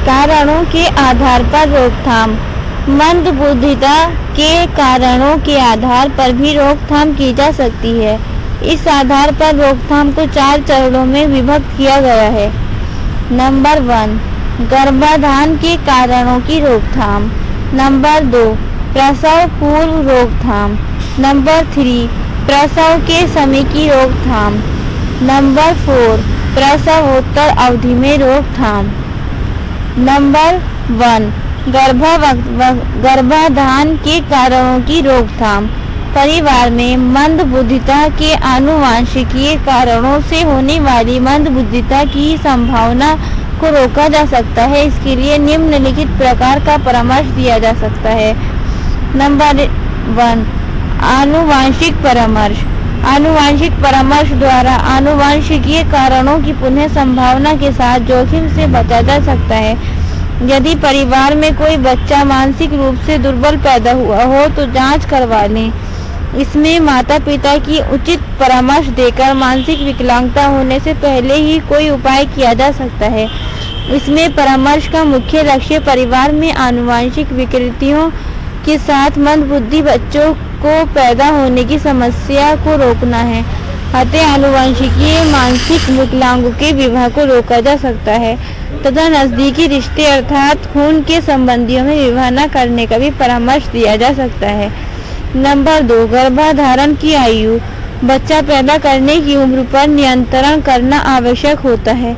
कारणों के आधार पर रोकथाम। मंदबुद्धिता के कारणों के आधार पर भी रोकथाम की जा सकती है। इस आधार पर रोकथाम को 4 चरणों में विभक्त किया गया है। नंबर 1, गर्भाधान के कारणों की रोकथाम। नंबर 2, प्रसव पूर्व रोकथाम। नंबर 3, प्रसव के समय की रोकथाम। नंबर 4, प्रसवोत्तर अवधि में रोकथाम। नंबर 1, गर्भाधान के कारणों की रोकथाम। परिवार में मंदबुद्धिता के आनुवंशिकीय कारणों से होने वाली मंदबुद्धिता की संभावना को रोका जा सकता है। इसके लिए निम्नलिखित प्रकार का परामर्श दिया जा सकता है। नंबर 1, आनुवंशिक परामर्श। आनुवंशिक परामर्श द्वारा आनुवंशिकीय कारणों की पुनः संभावना के साथ जोखिम से बचा जा सकता है। यदि परिवार में कोई बच्चा मानसिक रूप से दुर्बल पैदा हुआ हो तो जांच करवा लें। इसमें माता पिता की उचित परामर्श देकर मानसिक विकलांगता होने से पहले ही कोई उपाय किया जा सकता है। इसमें परामर्श का मुख्य लक्ष्य परिवार में आनुवंशिक विकृतियों के साथ मंदबुद्धि बच्चों को पैदा होने की समस्या को रोकना है। अतः आनुवंशिकीय मानसिक विकलांगों के विवाह को रोका जा सकता है तथा नजदीकी रिश्ते अर्थात खून के संबंधियों में विवाह न करने का भी परामर्श दिया जा सकता है। नंबर 2, गर्भाधारण की आयु। बच्चा पैदा करने की उम्र पर नियंत्रण करना आवश्यक होता है।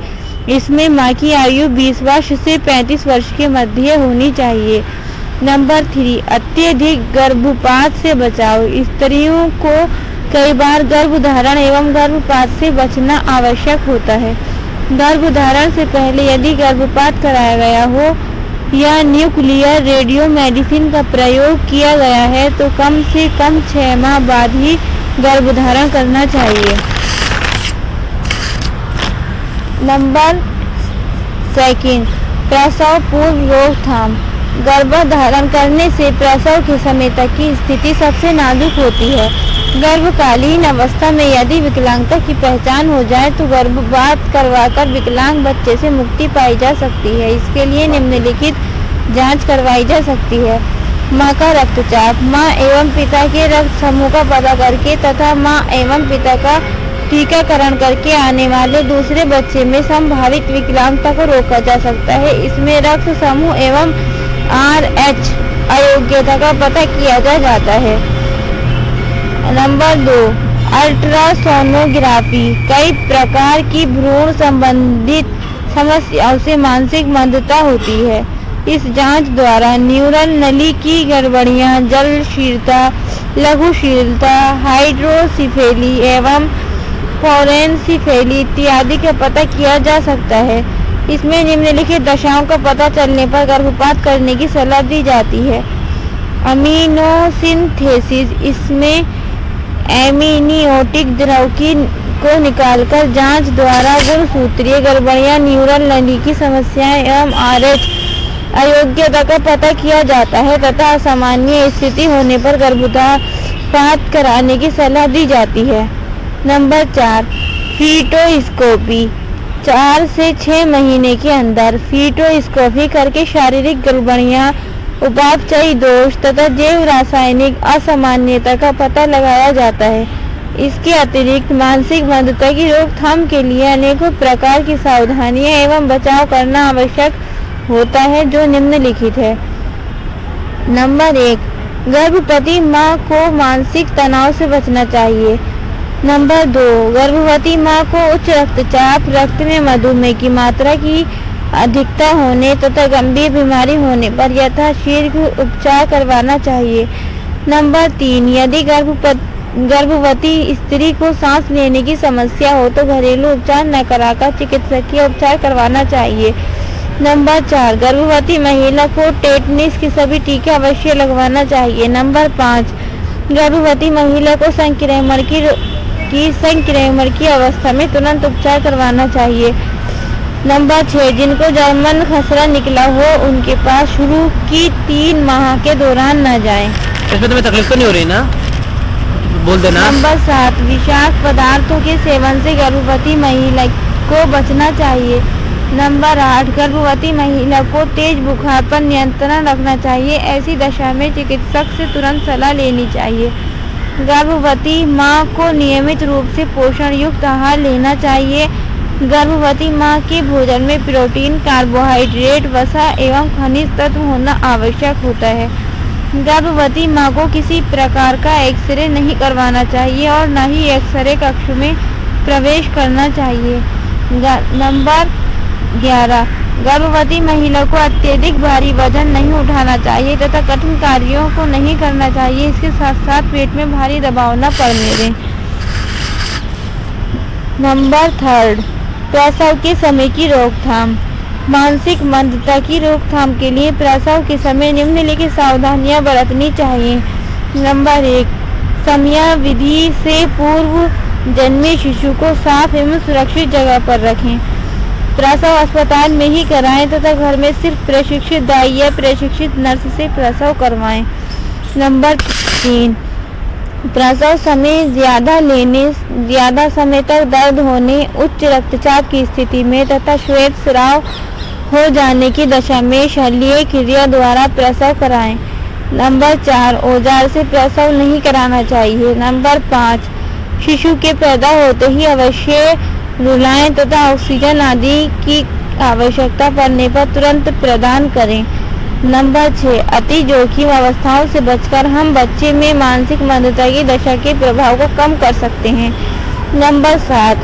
इसमें मां की आयु 20 वर्ष से 35 वर्ष के मध्य होनी चाहिए। नंबर 3, अत्यधिक गर्भपात से बचाव। स्त्रियों को कई बार गर्भधारण एवं गर्भपात से बचना आवश्यक होता है। गर्भधारण से पहले यदि गर्भपात कराया गया हो या न्यूक्लियर रेडियो मेडिसिन का प्रयोग किया गया है तो कम से कम 6 माह बाद ही गर्भधारण करना चाहिए। नंबर 2, प्रसव पूर्व रोकथाम। गर्भधारण करने से प्रसव के समय तक की स्थिति सबसे नाजुक होती है। गर्भकालीन अवस्था में यदि विकलांगता की पहचान हो जाए तो गर्भपात करवाकर विकलांग बच्चे से मुक्ति पाई जा सकती है। इसके लिए निम्नलिखित जांच करवाई जा सकती है। मां का रक्तचाप। मां एवं पिता के रक्त समूह का पता करके तथा मां एवं पिता का टीकाकरण करके आने वाले दूसरे बच्चे में संभावित विकलांगता को रोका जा सकता है। इसमें रक्त समूह एवं RH अयोग्यता का पता किया जाता है। Number 2, ultrasonography. कई प्रकार की भ्रूण संबंधित समस्याओं से मानसिक मंदता होती है। इस जांच द्वारा न्यूरल नली की गड़बड़ियां, जलशीलता, लघुशीलता, हाइड्रोसिफेली एवं फोरेनसिफेली इत्यादि का पता किया जा सकता है। इसमें निम्नलिखित दशाओं का पता चलने पर गर्भपात करने की सलाह दी जाती है। अमीनोसिंथेसिस। इसमें एमिनियोटिक द्रव को निकालकर जांच द्वारा गुणसूत्रीय गड़बड़ियां, न्यूरल नली की समस्याएं एवं RH अयोग्यता का पता किया जाता है तथा असामान्य स्थिति होने पर गर्भपात कराने की सलाह दी जाती है। नंबर 4, फीटोस्कोपी। 4 से 6 महीने के अंदर फीटोस्कोपी करके शारीरिक गड़बड़ियां, उपापचयी दोष तथा जैव रासायनिक असामान्यता का पता लगाया जाता है। इसके अतिरिक्त मानसिक मंदता की रोकथाम के लिए अनेकों प्रकार की सावधानियां एवं बचाव करना आवश्यक होता है जो निम्नलिखित है। नंबर 1, गर्भवती मां को मानसिक तनाव से बचना चाहिए। नंबर 2, गर्भवती मां को उच्च रक्तचाप, रक्त में मधुमेह की मात्रा की अधिकता होने तथा गंभीर बीमारी होने पर यथाशीघ्र उपचार करवाना चाहिए। नंबर 3, यदि गर्भवती स्त्री को सांस लेने की समस्या हो तो घरेलू उपचार न कराकर चिकित्सकीय उपचार करवाना चाहिए। नंबर 4, गर्भवती महिला को टेटनिस के सभी टीके अवश्य लगवाना चाहिए। नंबर 5, गर्भवती महिला को संक्रमण की अवस्था में तुरंत उपचार करवाना चाहिए। नंबर 6, जिनको जर्मन खसरा निकला हो उनके पास शुरू की 3 माह के दौरान न जाएं। इसमें तुम्हें तकलीफ तो नहीं हो रही ना? बोल देना। नंबर 7, विषाक्त पदार्थों के सेवन से गर्भवती महिला को बचना चाहिए। नंबर 8, गर्भवती महिला को तेज बुखार पर नियंत्रण रखना चाहिए। ऐसी दशा में चिकित्सक से तुरंत सलाह लेनी चाहिए। गर्भवती माँ को नियमित रूप से पोषण युक्त आहार लेना चाहिए। गर्भवती माँ के भोजन में प्रोटीन, कार्बोहाइड्रेट, वसा एवं खनिज तत्व होना आवश्यक होता है। गर्भवती माँ को किसी प्रकार का एक्सरे नहीं करवाना चाहिए और न ही एक्सरे कक्ष में प्रवेश करना चाहिए। नंबर 11, गर्भवती महिला को अत्यधिक भारी वजन नहीं उठाना चाहिए तथा कठिन कार्यों को नहीं करना चाहिए। इसके साथ साथ पेट में भारी दबाव न पड़ने दें। नंबर 3, प्रसव के समय की रोकथाम। मानसिक मंदता की रोकथाम के लिए प्रसव के समय निम्नलिखित सावधानियां बरतनी चाहिए। नंबर 1, समयावधि से पूर्व जन्मे शिशु को साफ एवं सुरक्षित जगह पर रखें। प्रसव अस्पताल में ही कराएं तथा घर में सिर्फ प्रशिक्षित दाई या प्रशिक्षित नर्स से प्रसव करवाएं। नंबर 3, प्रसव समय ज्यादा समय तक दर्द होने, उच्च रक्तचाप की स्थिति में तथा श्वेत स्राव हो जाने की दशा में शल्य क्रिया द्वारा प्रसव कराएं। नंबर 4, औजार से प्रसव नहीं कराना चाहिए। नंबर 5, शिशु के पैदा होते ही अवश्य रुलाएं तथा ऑक्सीजन आदि की आवश्यकता पड़ने पर तुरंत प्रदान करें। नंबर 6, अति जोखिम अवस्थाओं से बचकर हम बच्चे में मानसिक मंदता की दशा के प्रभाव को कम कर सकते हैं। नंबर 7,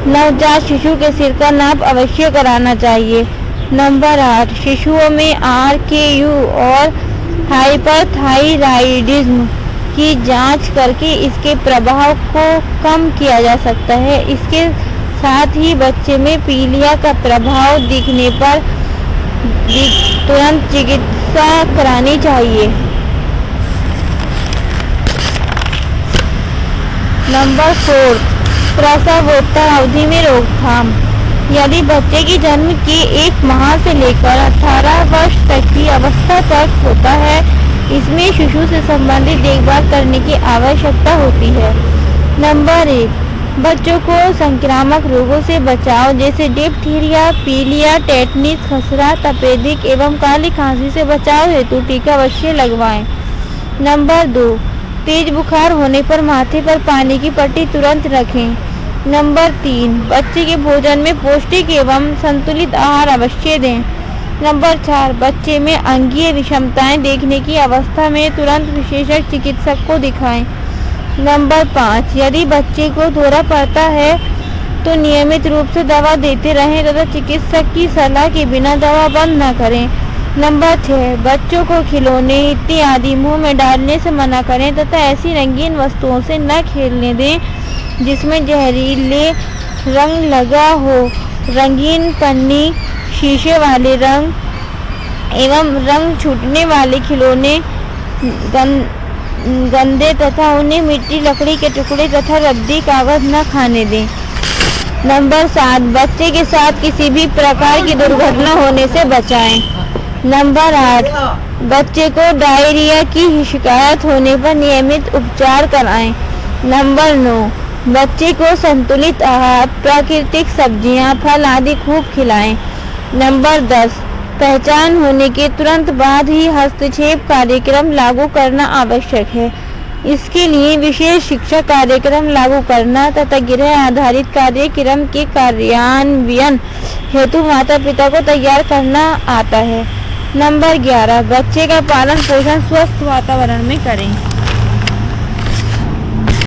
नवजात शिशु के सिर का नाप अवश्य कराना चाहिए। नंबर 8, शिशुओं में RKU और हाइपरथायराइडिज्म की जांच करके इसके प्रभाव को कम किया जा सकता है। इसके साथ ही बच्चे में पीलिया का प्रभाव दिखने पर तुरंत चिकित्सा करानी चाहिए। नंबर 4, प्रसवोत्तर अवधि में रोकथाम। यदि बच्चे की जन्म के 1 माह से लेकर 18 वर्ष तक की अवस्था तक होता है, इसमें शिशु से संबंधित देखभाल करने की आवश्यकता होती है। नंबर 1, बच्चों को संक्रामक रोगों से बचाव जैसे डिप्थीरिया, पीलिया, टेटनिस, खसरा, तपेदिक एवं काली खांसी से बचाव हेतु टीका अवश्य लगवाएं। नंबर 2, तेज बुखार होने पर माथे पर पानी की पट्टी तुरंत रखें। नंबर 3, बच्चे के भोजन में पौष्टिक एवं संतुलित आहार अवश्य दें। नंबर 4, बच्चे में अंगीय विषमताएं देखने की अवस्था में तुरंत विशेषज्ञ चिकित्सक को दिखाएं। नंबर 5, यदि बच्चे को दौरा पड़ता है तो नियमित रूप से दवा देते रहें तथा चिकित्सक की सलाह के बिना दवा बंद न करें। नंबर 6, बच्चों को खिलौने इत्यादि मुंह में डालने से मना करें तथा ऐसी रंगीन वस्तुओं से न खेलने दें जिसमें जहरीले रंग लगा हो। रंगीन पन्नी, शीशे वाले रंग एवं रंग छूटने वाले खिलौने गंदे तथा उन्हें मिट्टी, लकड़ी के टुकड़े तथा रद्दी कागज न खाने दें। नंबर 7, बच्चे के साथ किसी भी प्रकार की दुर्घटना होने से बचाएं। नंबर 8, बच्चे को डायरिया की शिकायत होने पर नियमित उपचार कराएं। नंबर 9, बच्चे को संतुलित आहार, प्राकृतिक सब्जियां, फल आदि खूब खिलाएं। नंबर 10, पहचान होने के तुरंत बाद ही हस्तक्षेप कार्यक्रम लागू करना आवश्यक है। इसके लिए विशेष शिक्षा कार्यक्रम लागू करना तथा गृह आधारित कार्यक्रम के कार्यान्वयन हेतु माता पिता को तैयार करना आता है। नंबर 11, बच्चे का पालन पोषण स्वस्थ वातावरण में करें।